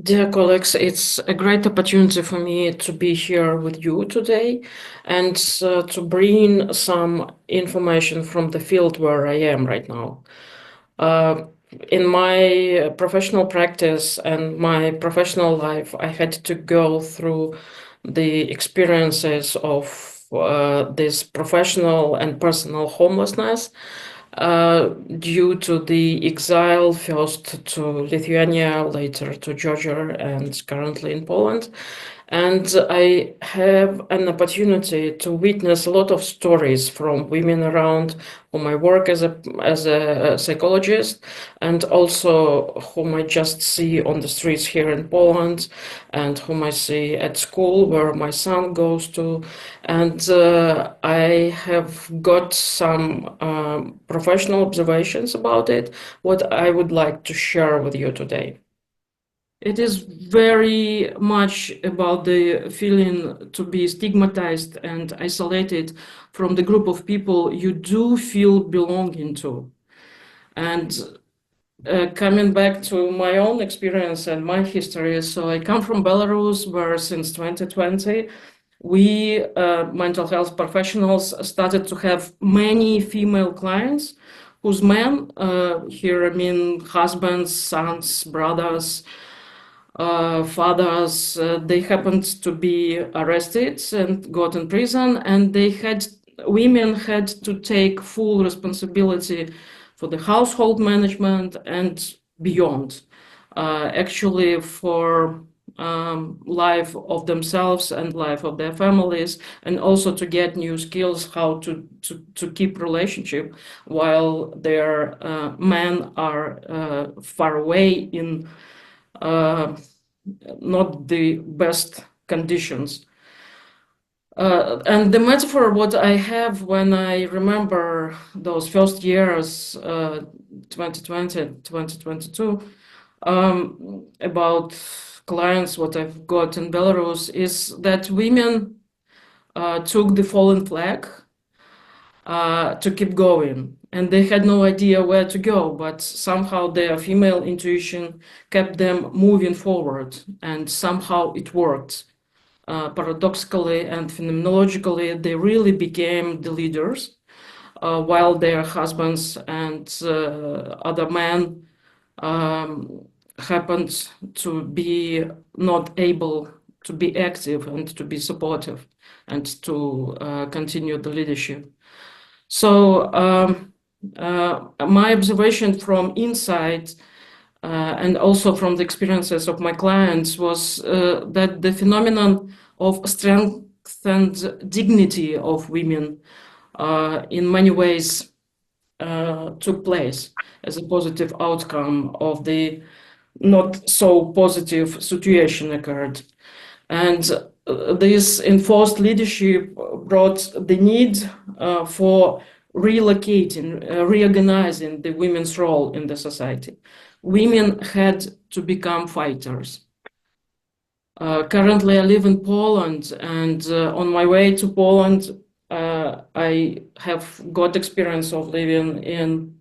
Dear colleagues, it's a great opportunity for me to be here with you today and to bring some information from the field where I am right now. Uh, in my professional practice and my professional life, I had to go through the experiences of this professional and personal homelessness due to the exile, first to Lithuania, later to Georgia, and currently in Poland. And I have an opportunity to witness a lot of stories from women around whom I work as a psychologist, and also whom I just see on the streets here in Poland, and whom I see at school where my son goes to. And I have got some professional observations about it, what I would like to share with you today. It is very much about the feeling to be stigmatized and isolated from the group of people you do feel belonging to. And coming back to my own experience and my history, so I come from Belarus, where since 2020, we mental health professionals started to have many female clients whose men, here I mean husbands, sons, brothers, fathers, they happened to be arrested and got in prison, and women had to take full responsibility for the household management and beyond, actually for life of themselves and life of their families, and also to get new skills how to keep relationship while their men are far away in not the best conditions. And the metaphor what I have when I remember those first years, 2020, 2022, about clients what I've got in Belarus is that women took the fallen flag to keep going. And they had no idea where to go, but somehow their female intuition kept them moving forward, and somehow it worked. Paradoxically and phenomenologically, they really became the leaders, while their husbands and other men happened to be not able to be active and to be supportive and to continue the leadership. So my observation from inside and also from the experiences of my clients was that the phenomenon of strength and dignity of women in many ways took place as a positive outcome of the not so positive situation occurred. And this enforced leadership brought the need for relocating, reorganizing the women's role in the society. Women had to become fighters. Currently, I live in Poland, and on my way to Poland, I have got experience of living in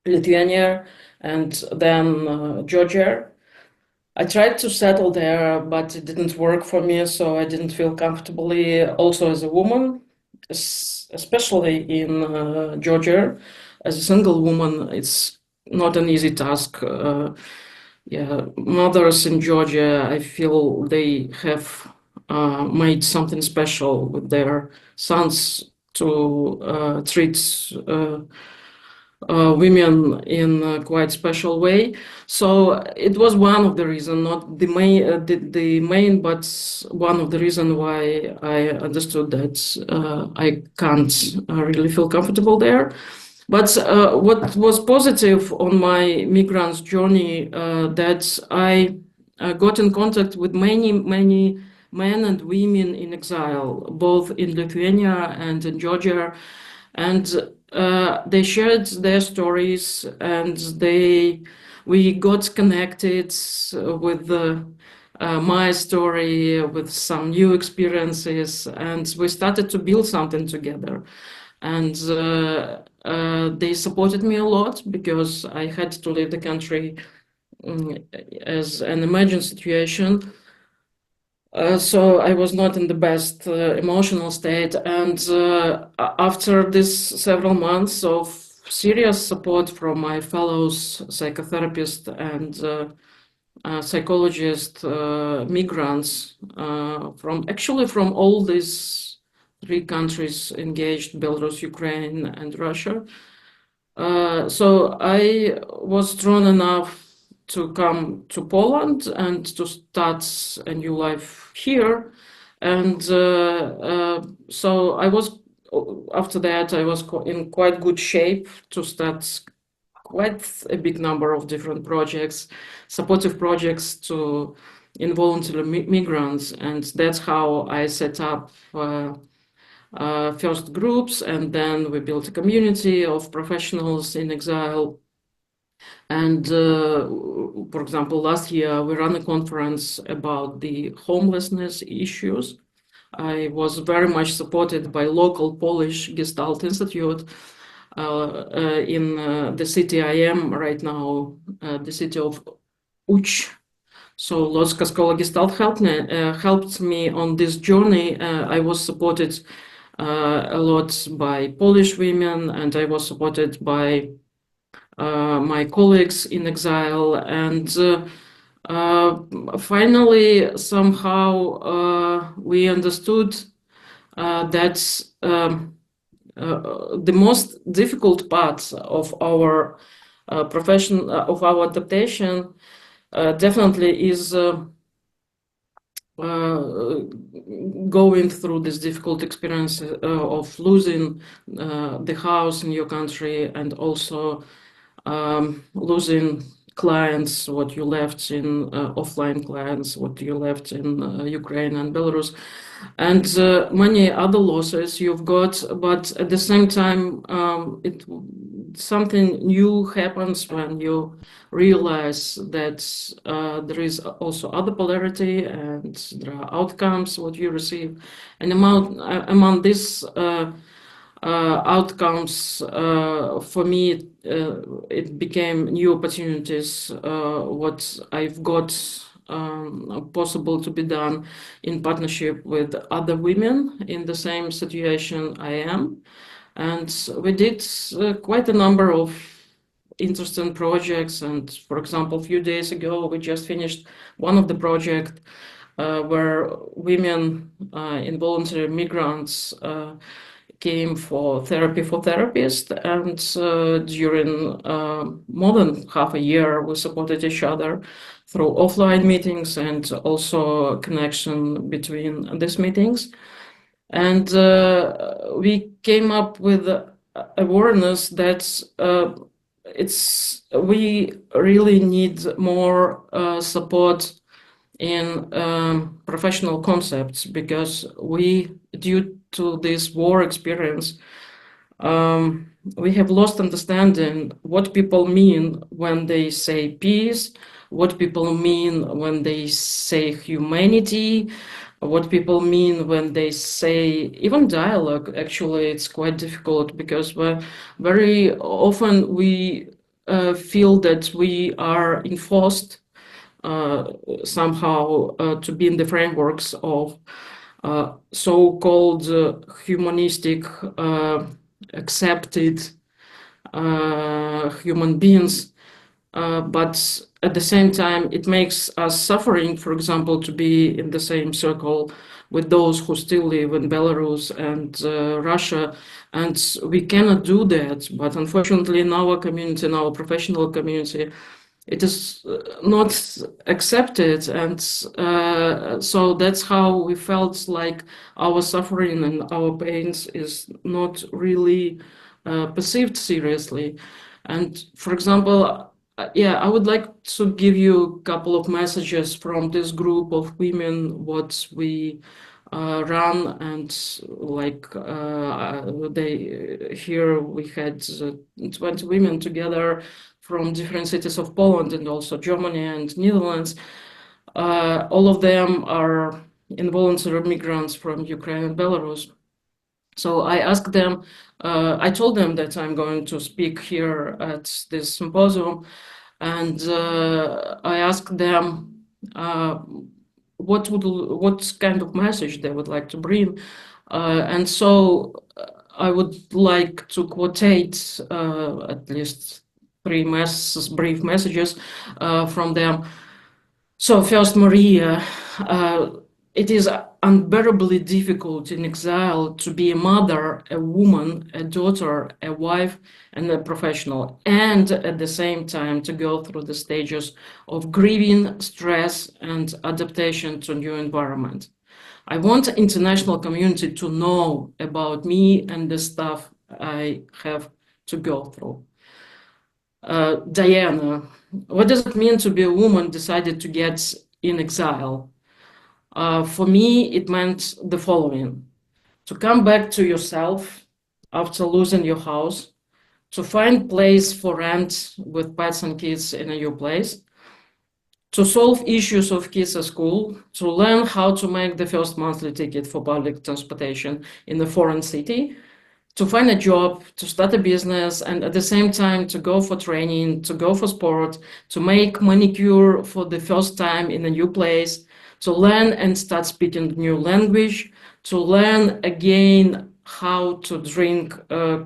Lithuania and then Georgia. I tried to settle there, but it didn't work for me, so I didn't feel comfortably also as a woman, especially in Georgia. As a single woman, it's not an easy task. Yeah, mothers in Georgia, I feel they have made something special with their sons to treat women in a quite special way. So it was one of the reasons, not the main, the main, but one of the reasons why I understood that I can't really feel comfortable there. But what was positive on my migrants journey that I got in contact with many men and women in exile, both in Lithuania and in Georgia, and they shared their stories, and we got connected with my story, with some new experiences, and we started to build something together. And they supported me a lot because I had to leave the country as an emergent situation. So I was not in the best emotional state, and after this several months of serious support from my fellows psychotherapists and psychologists, migrants from all these three countries engaged: Belarus, Ukraine, and Russia. So I was strong enough to come to Poland and to start a new life here. And so I was, after that, I was in quite good shape to start quite a big number of different projects, supportive projects to involuntary migrants. And that's how I set up first groups, and then we built a community of professionals in exile. And for example, last year we ran a conference about the homelessness issues. I was very much supported by local Polish Gestalt Institute in the city I am right now, the city of Uch. So Lodska Skola Gestalt helped me on this journey. I was supported a lot by Polish women, and I was supported by my colleagues in exile. And finally, somehow, we understood that the most difficult part of our profession, of our adaptation, definitely is going through this difficult experience of losing the house in your country, and also losing clients, what you left in offline clients, what you left in Ukraine and Belarus, and many other losses you've got. But at the same time, something new happens when you realize that there is also other polarity, and there are outcomes what you receive, and among these outcomes, for me, it became new opportunities, what I've got possible to be done in partnership with other women in the same situation I am. And we did quite a number of interesting projects. And for example, a few days ago, we just finished one of the projects where women, involuntary migrants, came for therapy for therapists, and during more than half a year we supported each other through offline meetings and also connection between these meetings. And we came up with awareness that we really need more support in professional concepts, because due to this war experience, we have lost understanding what people mean when they say peace, what people mean when they say humanity, what people mean when they say even dialogue. Actually, it's quite difficult, because very often we feel that we are enforced somehow to be in the frameworks of so-called humanistic, accepted human beings. But at the same time, it makes us suffering, for example, to be in the same circle with those who still live in Belarus and Russia. And we cannot do that. But unfortunately, in our community, in our professional community, it is not accepted. And so that's how we felt like our suffering and our pains is not really perceived seriously. And for example, I would like to give you a couple of messages from this group of women, what we run. And like here we had 20 women together from different cities of Poland and also Germany and Netherlands. All of them are involuntary migrants from Ukraine and Belarus. So I told them that I'm going to speak here at this symposium. and I asked them what kind of message they would like to bring, and so I would like to quotate at least three brief messages from them. So first, Maria, it is unbearably difficult in exile to be a mother, a woman, a daughter, a wife, and a professional, and at the same time to go through the stages of grieving, stress, and adaptation to a new environment. I want the international community to know about me and the stuff I have to go through. Diana, what does it mean to be a woman decided to get in exile? For me, it meant the following: to come back to yourself after losing your house, to find place for rent with pets and kids in a new place, to solve issues of kids at school, to learn how to make the first monthly ticket for public transportation in a foreign city, to find a job, to start a business, and at the same time to go for training, to go for sport, to make manicure for the first time in a new place, to learn and start speaking new language, to learn again how to drink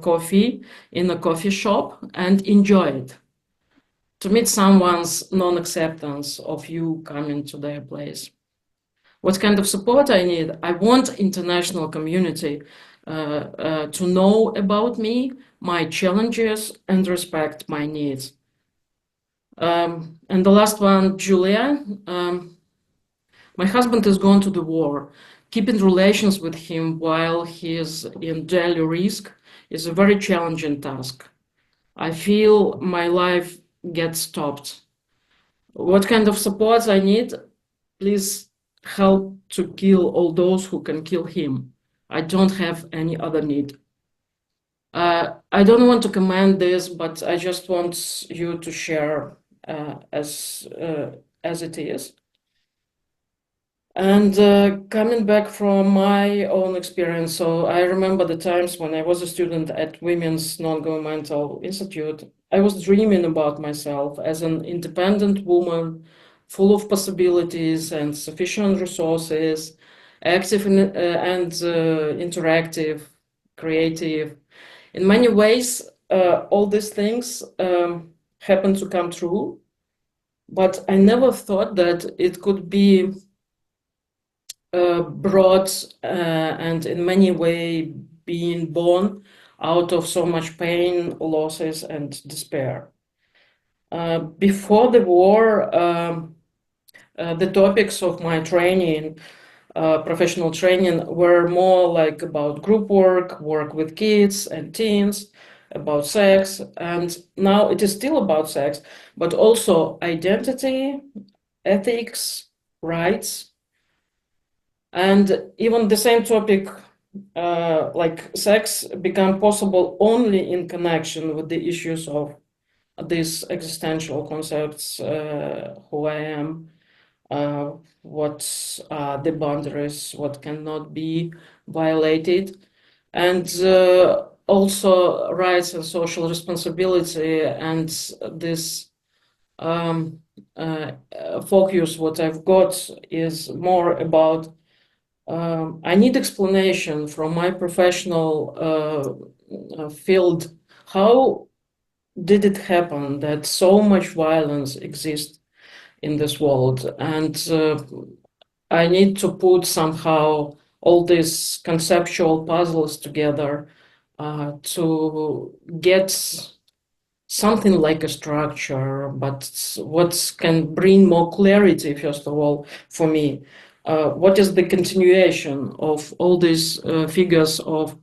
coffee in a coffee shop and enjoy it, to meet someone's non-acceptance of you coming to their place. What kind of support I need? I want international community to know about me, my challenges, and respect my needs. And the last one, Julia. My husband is gone to the war. Keeping relations with him while he is in daily risk is a very challenging task. I feel my life gets stopped. What kind of support I need? Please help to kill all those who can kill him. I don't have any other need. I don't want to comment this, but I just want you to share as it is. And coming back from my own experience, so I remember the times when I was a student at Women's Non-Governmental Institute. I was dreaming about myself as an independent woman, full of possibilities and sufficient resources, active and interactive, creative. In many ways, all these things happen to come true, but I never thought that it could be broad and in many ways being born out of so much pain, losses, and despair. Before the war, the topics of my training, professional training, were more like about group work, work with kids and teens, about sex, and now it is still about sex, but also identity, ethics, rights, and even the same topic, like sex, become possible only in connection with the issues of these existential concepts: who I am, what are the boundaries, what cannot be violated, and also rights and social responsibility. And this focus, what I've got, is more about I need explanation from my professional field. How did it happen that so much violence exists in this world? And I need to put somehow all these conceptual puzzles together to get something like a structure, but what can bring more clarity, first of all, for me. What is the continuation of all these figures of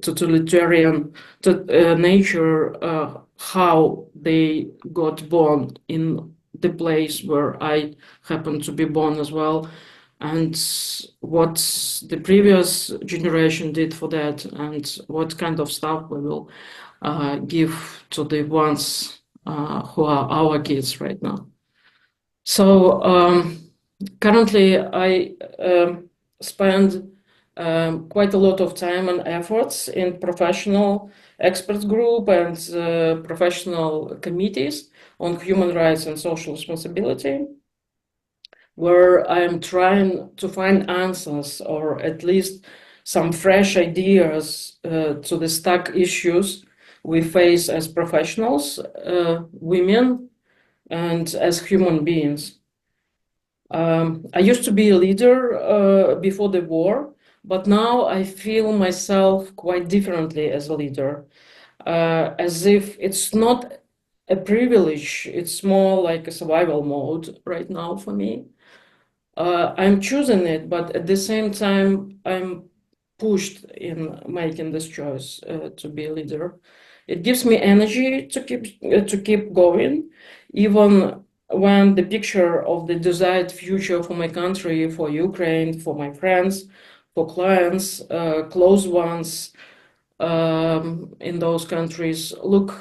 totalitarian nature, how they got born in the place where I happen to be born as well, and what the previous generation did for that, and what kind of stuff we will give to the ones who are our kids right now. So currently I spend quite a lot of time and efforts in professional experts group and professional committees on human rights and social responsibility, where I'm trying to find answers or at least some fresh ideas to the stuck issues we face as professionals, women, and as human beings. I used to be a leader before the war, but now I feel myself quite differently as a leader, as if it's not a privilege, it's more like a survival mode right now for me. I'm choosing it, but at the same time, I'm pushed in making this choice to be a leader. It gives me energy to keep going, even when the picture of the desired future for my country, for Ukraine, for my friends, for clients, close ones in those countries look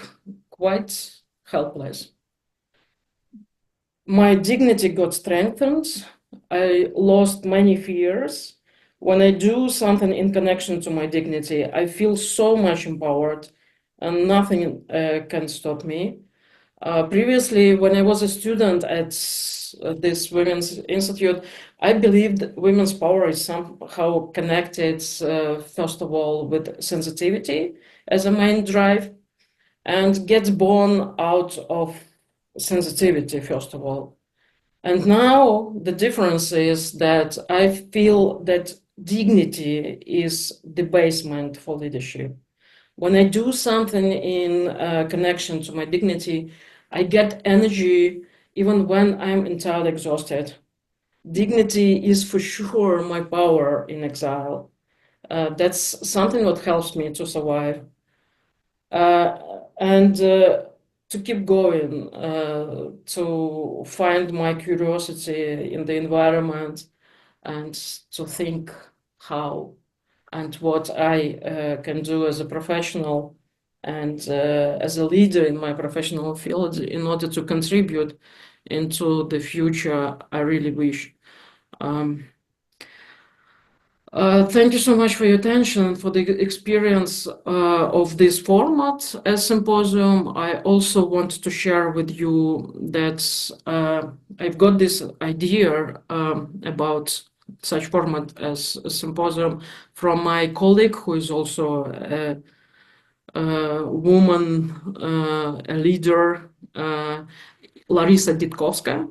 quite helpless. My dignity got strengthened. I lost many fears. When I do something in connection to my dignity, I feel so much empowered and nothing can stop me. Previously, when I was a student at this Women's Institute, I believed women's power is somehow connected, first of all, with sensitivity as a main drive and gets born out of sensitivity, first of all. And now the difference is that I feel that dignity is the basement for leadership. When I do something in connection to my dignity, I get energy even when I'm entirely exhausted. Dignity is for sure my power in exile. That's something that helps me to survive and to keep going, to find my curiosity in the environment and to think how and what I can do as a professional and as a leader in my professional field in order to contribute into the future I really wish. Um, Thank you so much for your attention, for the experience of this format as Symposium. I also want to share with you that I've got this idea about such format as a Symposium from my colleague who is also a woman, a leader, Larisa Ditkovska.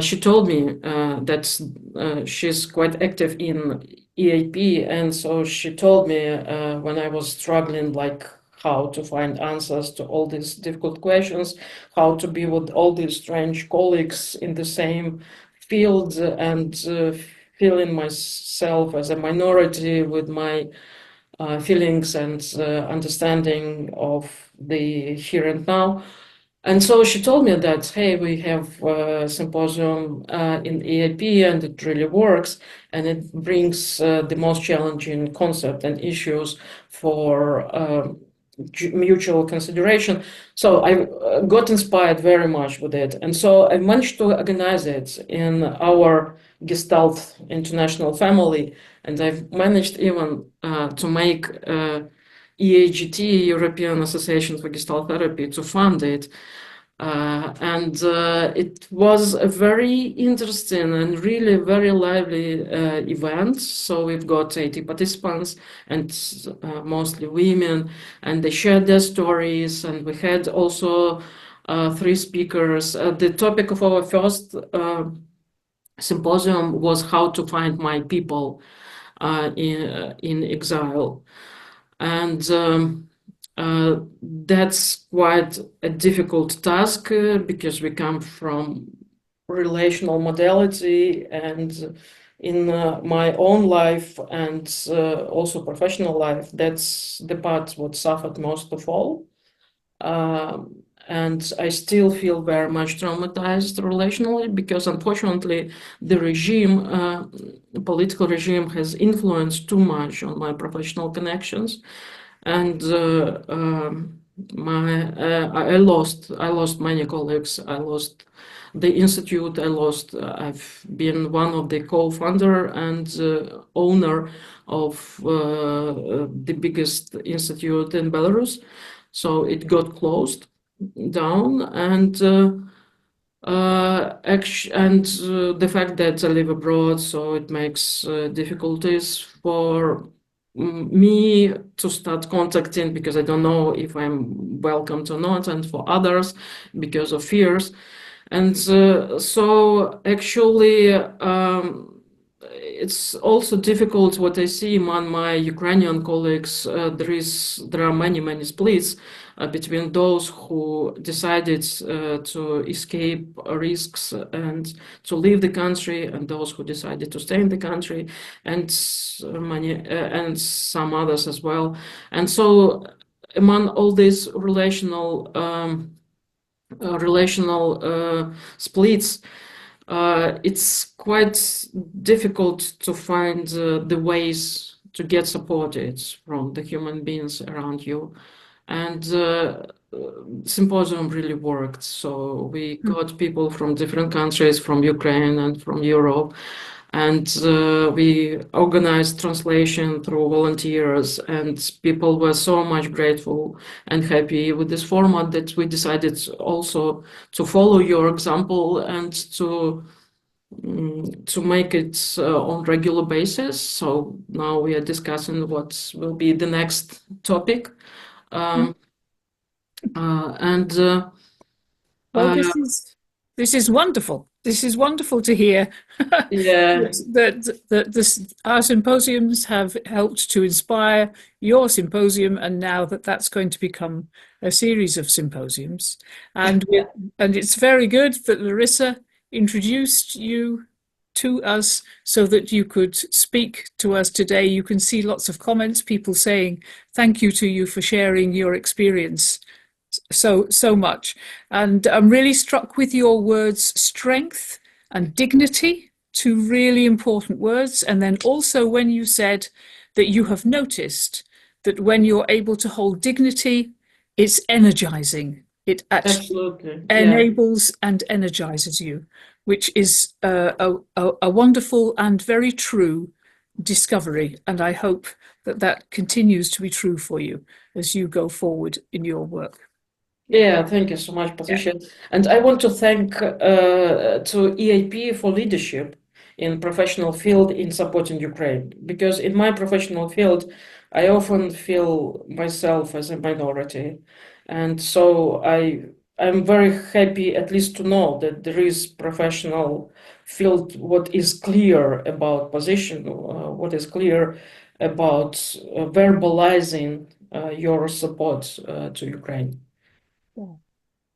She told me that she's quite active in EAP, and so she told me when I was struggling, like how to find answers to all these difficult questions, how to be with all these strange colleagues in the same field, and feeling myself as a minority with my feelings and understanding of the here and now. And so she told me that, hey, we have a symposium in EAP and it really works and it brings the most challenging concept and issues for mutual consideration. So I got inspired very much with it. And so I managed to organize it in our Gestalt international family. And I've managed even to make EAGT, European Association for Gestalt Therapy, to fund it. And it was a very interesting and really very lively event. So we've got 80 participants and mostly women, and they shared their stories. And we had also 3 speakers. The topic of our first symposium was how to find my people in exile. And that's quite a difficult task because we come from relational modality, and in my own life and also professional life, that's the part what suffered most of all. And I still feel very much traumatized relationally because unfortunately the regime, the political regime has influenced too much on my professional connections. And I lost many colleagues. I lost the institute. I've been one of the co-founder and owner of the biggest institute in Belarus. So it got closed down, and the fact that I live abroad, so it makes difficulties for me to start contacting, because I don't know if I'm welcomed or not, and for others because of fears. And so actually, it's also difficult what I see among my Ukrainian colleagues. There are many splits between those who decided to escape risks and to leave the country, and those who decided to stay in the country, and and some others as well. And so among all these relational splits, it's quite difficult to find the ways to get supported from the human beings around you. And Symposium really worked. So we got people from different countries, from Ukraine and from Europe, and we organized translation through volunteers, and people were so much grateful and happy with this format that we decided also to follow your example and to make it on regular basis. So now we are discussing what will be the next topic. Um, and Well, uh, this is wonderful. This is wonderful to hear yeah, that our symposiums have helped to inspire your symposium, and now that's going to become a series of symposiums. And yeah, and it's very good that Larissa introduced you to us so that you could speak to us today. You can see lots of comments, people saying thank you to you for sharing your experience so much. And I'm really struck with your words strength and dignity, two really important words. And then also when you said that you have noticed that when you're able to hold dignity, it's energizing. It actually absolutely. Yeah. enables and energizes you, which is a wonderful and very true discovery. And I hope that that continues to be true for you as you go forward in your work. Yeah, thank you so much, Yeah. Patricia. And I want to thank to EAP for leadership in professional field in supporting Ukraine. Because in my professional field, I often feel myself as a minority. And so I'm very happy at least to know that there is professional field what is clear about position, what is clear about verbalizing your support to Ukraine. Yeah.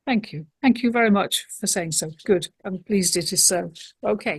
Thank you. Thank you very much for saying so. Good. I'm pleased it is so. Okay.